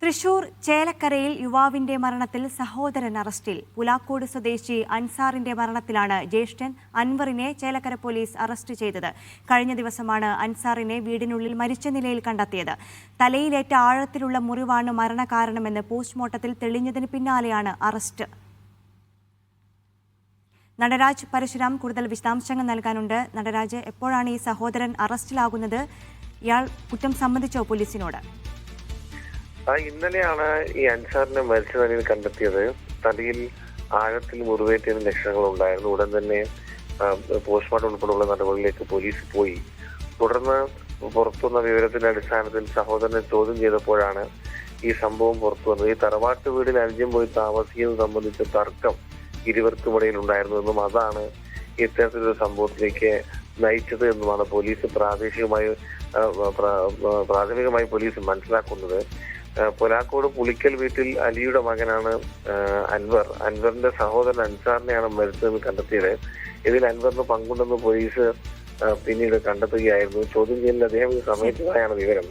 തൃശൂർ ചേലക്കരയിൽ യുവാവിന്റെ മരണത്തിൽ സഹോദരൻ അറസ്റ്റിൽ. പുലാക്കോട് സ്വദേശി അൻസാറിന്റെ മരണത്തിലാണ് ജ്യേഷ്ഠൻ അൻവറിനെ ചേലക്കര പോലീസ് അറസ്റ്റ് ചെയ്തത്. കഴിഞ്ഞ ദിവസമാണ് അൻസാറിനെ വീടിനുള്ളിൽ മരിച്ച നിലയിൽ കണ്ടെത്തിയത്. തലയിലേറ്റ ആഴത്തിലുള്ള മുറിവാണ് മരണകാരണമെന്ന് പോസ്റ്റ്മോർട്ടത്തിൽ തെളിഞ്ഞതിന് പിന്നാലെയാണ് അറസ്റ്റ്. നടരാജ് പരശുരാം കൂടുതൽ വിശദാംശങ്ങൾ നൽകാനുണ്ട്. നടരാജ്, എപ്പോഴാണ് ഈ സഹോദരൻ അറസ്റ്റിലാകുന്നത്? ഇയാൾ കുറ്റം സമ്മതിച്ചോ പോലീസിനോട്? ഇന്നലെയാണ് ഈ അൻസാറിനെ മരിച്ച നിലയിൽ കണ്ടെത്തിയത്. തലയിൽ ആഴത്തിൽ മുറിവേറ്റതിന് ലക്ഷണങ്ങൾ ഉണ്ടായിരുന്നു. ഉടൻ തന്നെ പോസ്റ്റ്മോർട്ടം ഉൾപ്പെടെയുള്ള നടപടികളിലേക്ക് പോലീസ് പോയി. തുടർന്ന് പുറത്തുവന്ന വിവരത്തിന്റെ അടിസ്ഥാനത്തിൽ സഹോദരനെ ചോദ്യം ചെയ്തപ്പോഴാണ് ഈ സംഭവം പുറത്തു വന്നത്. ഈ തറവാട്ട് വീടിൽ അനുജൻ പോയി താമസിക്കുന്നത് സംബന്ധിച്ച തർക്കം ഇരുവർക്കുമിടയിൽ ഉണ്ടായിരുന്നുവെന്നും അതാണ് ഇത്തരത്തിലൊരു സംഭവത്തിലേക്ക് നയിച്ചത് എന്നുമാണ് പോലീസ് പ്രാഥമികമായി പോലീസ് മനസ്സിലാക്കുന്നത്. പുലാക്കോട് പുളിക്കൽ വീട്ടിൽ അലിയുടെ മകനാണ് അൻവർ. അൻവറിന്റെ സഹോദരൻ അൻസാറിനെയാണ് മരിച്ചതെന്ന് കണ്ടെത്തിയത്. ഇതിൽ അൻവറിന് പങ്കുണ്ടെന്ന് പോലീസ് പിന്നീട് കണ്ടെത്തുകയായിരുന്നു. ചോദ്യം ചെയ്യലിൽ അദ്ദേഹം സമയത്തതായാണ് വിവരം.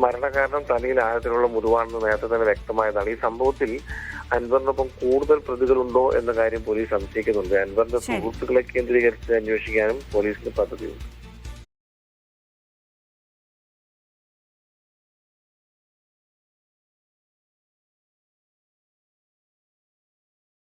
മരണകാരണം തലയിൽ ആഴത്തിലുള്ള മുറിവാണെന്ന് നേരത്തെ തന്നെ വ്യക്തമായതാണ്. ഈ സംഭവത്തിൽ അൻവറിനൊപ്പം കൂടുതൽ പ്രതികളുണ്ടോ എന്ന കാര്യം പോലീസ് സംശയിക്കുന്നുണ്ട്. അൻവറിന്റെ സുഹൃത്തുക്കളെ കേന്ദ്രീകരിച്ച് അന്വേഷിക്കാനും പോലീസിന് പദ്ധതിയുണ്ട്.